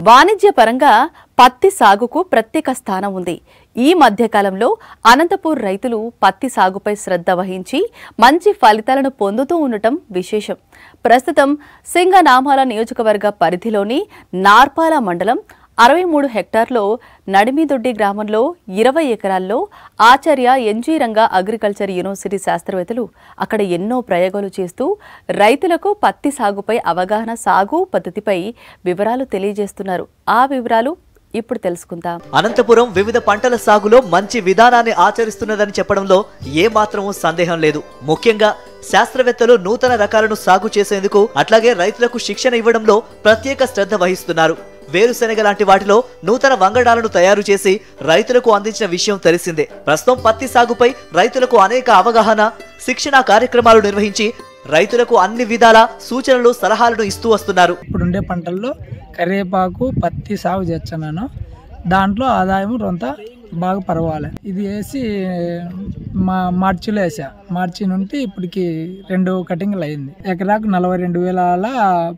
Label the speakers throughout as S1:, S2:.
S1: వాణిజ్యపరంగా పత్తి సాగుకు ప్రత్యేక స్థానం ఉంది. ఈ మధ్యకాలంలో అనంతపూర్ రైతులు పత్తి సాగుపై శ్రద్ధ వహించి మంచి ఫలితాలను పొందుతూ ఉండటం విశేషం. ప్రస్తుతం సింగనామాల నియోజకవర్గ పరిధిలోని నార్పాల మండలం 63 హెక్టార్లో నడిమిదొడ్డి గ్రామంలో 20 ఎకరాల్లో ఆచార్య ఎన్జీ రంగా అగ్రికల్చర్ యూనివర్సిటీ శాస్త్రవేత్తలు అక్కడ ఎన్నో ప్రయోగాలు చేస్తూ రైతులకు పత్తి సాగుపై అవగాహన, సాగు పద్ధతిపై వివరాలు తెలియజేస్తున్నారు. ఆ వివరాలు ఇప్పుడు తెలుసుకుందాం.
S2: అనంతపురం వివిధ పంటల సాగులో మంచి విధానాన్ని ఆచరిస్తున్నదని చెప్పడంలో ఏమాత్రమూ సందేహం లేదు. ముఖ్యంగా శాస్త్రవేత్తలు నూతన రకాలను సాగు చేసేందుకు అట్లాగే రైతులకు శిక్షణ ఇవ్వడంలో ప్రత్యేక శ్రద్ధ వహిస్తున్నారు. వేరుశెనగ లాంటి వాటిలో నూతన వంగడాలను తయారు చేసి రైతులకు అందించిన విషయం తెలిసిందే. ప్రస్తుతం పత్తి సాగుపై రైతులకు అనేక అవగాహన, శిక్షణ కార్యక్రమాలు నిర్వహించి రైతులకు అన్ని విధాల సూచనలు, సలహాలను ఇస్తూ వస్తున్నారు.
S3: ఇప్పుడుండే పంటల్లో కరివేపాకు, పత్తి సాగు చేస్తున్నాను. దాంట్లో ఆదాయం కొంత బాగా పర్వాలే. ఇది వేసి మార్చిలో వేసా. మార్చి నుండి ఇప్పటికి 2 కటింగ్లు అయింది. ఎకరాకు 42,000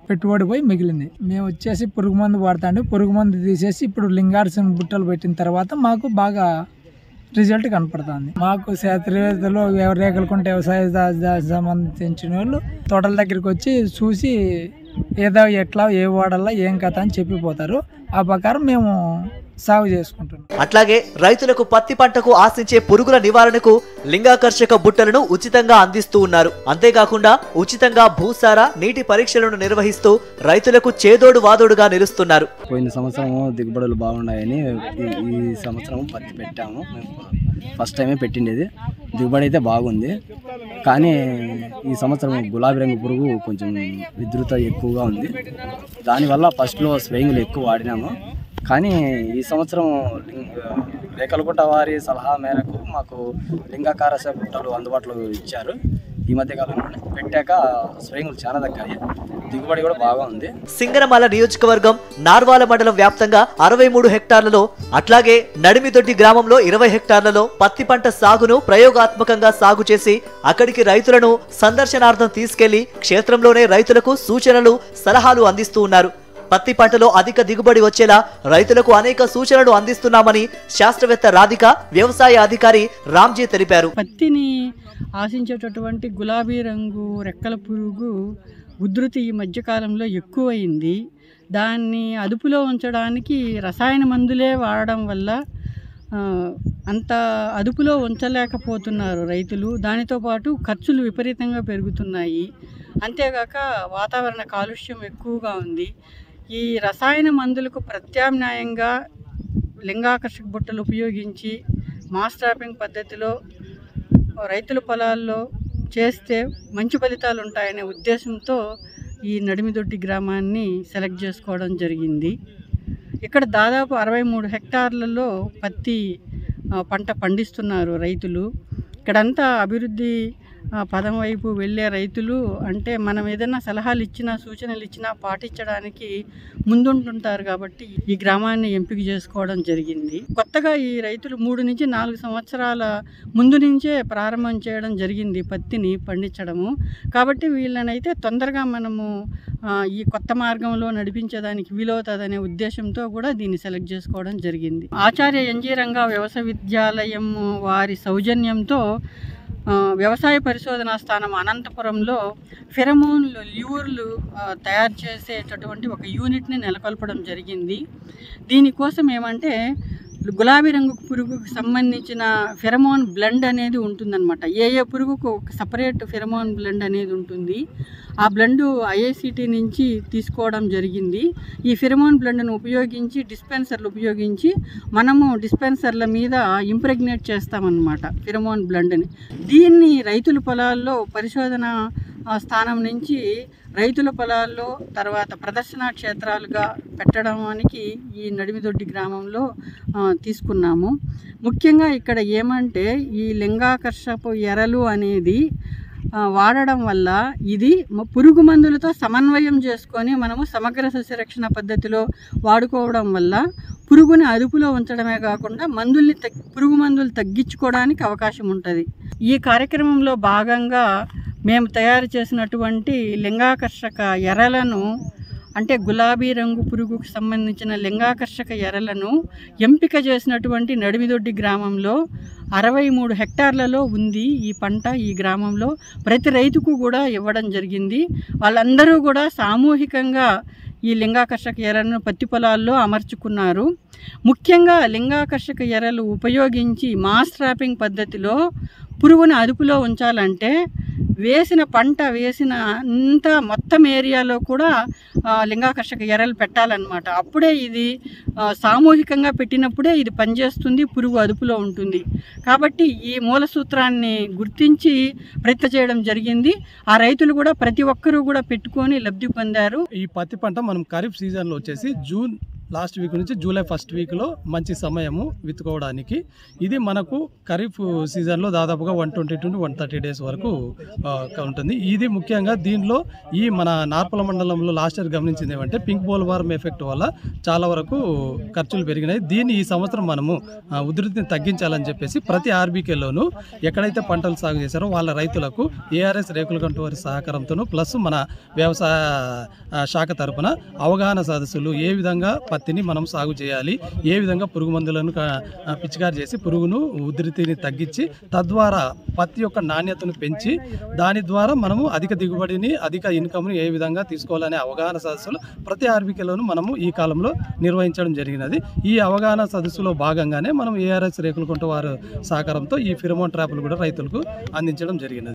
S3: పెట్టుబడి పోయి మిగిలింది. మేము వచ్చేసి పురుగు మందు వాడుతాండి. పురుగు మందు తీసేసి ఇప్పుడు లింగార్సన్ బుట్టలు పెట్టిన తర్వాత మాకు బాగా రిజల్ట్ కనపడుతుంది. మాకు శాస్త్రవేత్తలు, రేఖలకుంటే వ్యవసాయ సంబంధించిన వాళ్ళు తోటల దగ్గరికి వచ్చి చూసి ఏదో ఎట్లా ఏ వాడాలా ఏం కథ అని చెప్పిపోతారు. ఆ ప్రకారం మేము సాగు చేసుకుంటున్నాం.
S2: అట్లాగే రైతులకు పత్తి పంటకు ఆశించే పురుగుల నివారణకు లింగాకర్షక బుట్టలను ఉచితంగా అందిస్తూ ఉన్నారు. అంతేకాకుండా ఉచితంగా భూసార, నీటి పరీక్షలను నిర్వహిస్తూ రైతులకు చేదోడు వాదోడుగా నిలుస్తున్నారు.
S4: పోయిన సంవత్సరం దిగుబడులు బాగున్నాయని ఈ సంవత్సరం పత్తి పెట్టాము. ఫస్ట్ టైమే పెట్టిండేది. దిగుబడి అయితే బాగుంది. కానీ ఈ సంవత్సరం గులాబీ రంగు పురుగు కొంచెం విద్రుత ఎక్కువగా ఉంది. దానివల్ల ఫస్ట్లో స్ప్రేయింగ్లు ఎక్కువ వాడినాము. కానీ ఈ సంవత్సరం రేఖలగుట్ట వారి సలహా మేరకు మాకు లింగాకర్షక బుట్టలు అందుబాటులో ఇచ్చారు. ఈ మధ్య కాలంలో పెట్టాక స్ప్రేయింగ్లు చాలా తగ్గాయి. దిగుబడి కూడా బాగా ఉంది.
S2: సింగనమాల నియోజకవర్గం నార్వాల మండలం వ్యాప్తంగా 63 హెక్టార్లలో, అట్లాగే నడిమిదొడ్డి గ్రామంలో 20 హెక్టార్లలో పత్తి పంట సాగును ప్రయోగాత్మకంగా సాగు చేసి అక్కడికి రైతులను సందర్శనార్థం తీసుకెళ్లి క్షేత్రంలోనే రైతులకు సూచనలు, సలహాలు అందిస్తూ ఉన్నారు. పత్తి పంటలో అధిక దిగుబడి వచ్చేలా రైతులకు అనేక సూచనలు అందిస్తున్నామని శాస్త్రవేత్త రాధిక, వ్యవసాయ అధికారి రామ్జీ తెలిపారు.
S5: పత్తిని ఆశించేటటువంటి గులాబీ రంగు రెక్కల పురుగు ఉధృతి ఈ మధ్యకాలంలో ఎక్కువైంది. దాన్ని అదుపులో ఉంచడానికి రసాయన మందులే వాడడం వల్ల అంత అదుపులో ఉంచలేకపోతున్నారు రైతులు. దానితో పాటు ఖర్చులు విపరీతంగా పెరుగుతున్నాయి. అంతేగాక వాతావరణ కాలుష్యం ఎక్కువగా ఉంది. ఈ రసాయన మందులకు ప్రత్యామ్నాయంగా లింగాకర్షక బుట్టలు ఉపయోగించి మాస్ ట్రాపింగ్ పద్ధతిలో రైతుల పొలాల్లో చేస్తే మంచి ఫలితాలు ఉంటాయనే ఉద్దేశంతో ఈ నడిమిదొడ్డి గ్రామాన్ని సెలెక్ట్ చేసుకోవడం జరిగింది. ఇక్కడ దాదాపు 63 హెక్టార్లలో పత్తి పంట పండిస్తున్నారు రైతులు. ఇక్కడంతా అభివృద్ధి పదం వైపు వెళ్ళే రైతులు అంటే మనం ఏదైనా సలహాలు ఇచ్చినా, సూచనలు ఇచ్చినా పాటించడానికి ముందుంటుంటారు. కాబట్టి ఈ గ్రామాన్ని ఎంపిక చేసుకోవడం జరిగింది. కొత్తగా ఈ రైతులు 3 నుంచి 4 సంవత్సరాల ముందు నుంచే ప్రారంభం చేయడం జరిగింది పత్తిని పండించడము. కాబట్టి వీళ్ళనైతే తొందరగా మనము ఈ కొత్త మార్గంలో నడిపించేదానికి వీలవుతుందనే ఉద్దేశంతో కూడా దీన్ని సెలెక్ట్ చేసుకోవడం జరిగింది. ఆచార్య ఎన్జీ రంగా వ్యవసాయ విద్యాలయం వారి సౌజన్యంతో వ్యవసాయ పరిశోధనా స్థానం అనంతపురంలో ఫెరమోన్లు, ల్యూర్లు తయారు చేసేటటువంటి ఒక యూనిట్ని నెలకొల్పడం జరిగింది. దీనికోసం ఏమంటే గులాబీ రంగు పురుగుకు సంబంధించిన ఫెరమోన్ బ్లెండ్ అనేది ఉంటుందన్నమాట. ఏ పురుగుకు ఒక సపరేట్ ఫెరమోన్ బ్లెండ్ అనేది ఉంటుంది. ఆ బ్లెండ్ ఐఐసిటి నుంచి తీసుకోవడం జరిగింది. ఈ ఫెరమోన్ బ్లెండ్ను ఉపయోగించి డిస్పెన్సర్లు ఉపయోగించి మనము డిస్పెన్సర్ల మీద ఇంప్రెగ్నేట్ చేస్తామన్నమాట ఫెరమోన్ బ్లెండ్ని. దీన్ని రైతుల పొలాల్లో పరిశోధన స్థానం నుంచి రైతుల పొలాల్లో తర్వాత ప్రదర్శనా క్షేత్రాలుగా పెట్టడానికి ఈ నడిమిదొడ్డి గ్రామంలో తీసుకున్నాము. ముఖ్యంగా ఇక్కడ ఏమంటే ఈ లింగాకర్షపు ఎరలు అనేది వాడడం వల్ల ఇది పురుగు మందులతో సమన్వయం చేసుకొని మనము సమగ్ర సస్యరక్షణ పద్ధతిలో వాడుకోవడం వల్ల పురుగుని అదుపులో ఉంచడమే కాకుండా పురుగు మందులు తగ్గించుకోవడానికి అవకాశం ఉంటుంది. ఈ కార్యక్రమంలో భాగంగా మేము తయారు చేసినటువంటి లింగాకర్షక ఎరలను అంటే గులాబీ రంగు పురుగుకు సంబంధించిన లింగాకర్షక ఎరలను ఎంపిక చేసినటువంటి నడిమిదొడ్డి గ్రామంలో 63 హెక్టార్లలో ఉంది ఈ పంట. ఈ గ్రామంలో ప్రతి రైతుకు కూడా ఇవ్వడం జరిగింది. వాళ్ళందరూ కూడా సామూహికంగా ఈ లింగాకర్షక ఎరలను పత్తి పొలాల్లో అమర్చుకున్నారు. ముఖ్యంగా లింగాకర్షక ఎరలు ఉపయోగించి మాస్ ట్రాపింగ్ పద్ధతిలో పురుగును అదుపులో ఉంచాలంటే వేసిన పంట వేసిన అంత మొత్తం ఏరియాలో కూడా లింగాకర్షక ఎరలు పెట్టాలన్నమాట. అప్పుడే ఇది సామూహికంగా పెట్టినప్పుడే ఇది పనిచేస్తుంది, పురుగు అదుపులో ఉంటుంది. కాబట్టి ఈ మూల సూత్రాన్ని గుర్తించి ప్రయత్నం చేయడం జరిగింది. ఆ రైతులు కూడా ప్రతి ఒక్కరూ కూడా పెట్టుకొని లబ్ధి పొందారు.
S6: ఈ పత్తి పంట మనం ఖరీఫ్ సీజన్లో వచ్చేసి జూన్ లాస్ట్ వీక్ నుంచి జూలై ఫస్ట్ వీక్లో మంచి సమయము విత్తుకోవడానికి. ఇది మనకు ఖరీఫ్ సీజన్లో దాదాపుగా 120 to 130 డేస్ వరకు ఉంటుంది. ఇది ముఖ్యంగా దీనిలో ఈ మన నార్పల మండలంలో లాస్ట్ ఇయర్ గమనించింది ఏమంటే పింక్ బోల్వార్మ్ ఎఫెక్ట్ వల్ల చాలా వరకు ఖర్చులు పెరిగినాయి. దీన్ని ఈ సంవత్సరం మనము ఉధృతిని తగ్గించాలని చెప్పేసి ప్రతి ఆర్బీకేలోనూ ఎక్కడైతే పంటలు సాగు చేశారో వాళ్ళ రైతులకు ఏఆర్ఎస్ రేకుల కంటు వారి సహకారంతోనూ ప్లస్ మన వ్యవసాయ శాఖ తరపున అవగాహన సదస్సులు, ఏ విధంగా పత్తిని మనం సాగు చేయాలి, ఏ విధంగా పురుగు మందులను పిచికారి చేసి పురుగును ఉధృతిని తగ్గించి తద్వారా పత్తి యొక్క నాణ్యతను పెంచి దాని ద్వారా మనము అధిక దిగుబడిని, అధిక ఇన్కమ్ని ఏ విధంగా తీసుకోవాలనే అవగాహన సదస్సులు ప్రతి ఆర్బీకేలోనూ మనము ఈ కాలంలో నిర్వహించడం జరిగినది. ఈ అవగాహన సదస్సులో భాగంగానే మనం ఏఆర్ఎస్ రేకుల కొంట వారి సహకారంతో ఈ ఫిరమోన్ ట్రాప్లు కూడా రైతులకు అందించడం జరిగినది.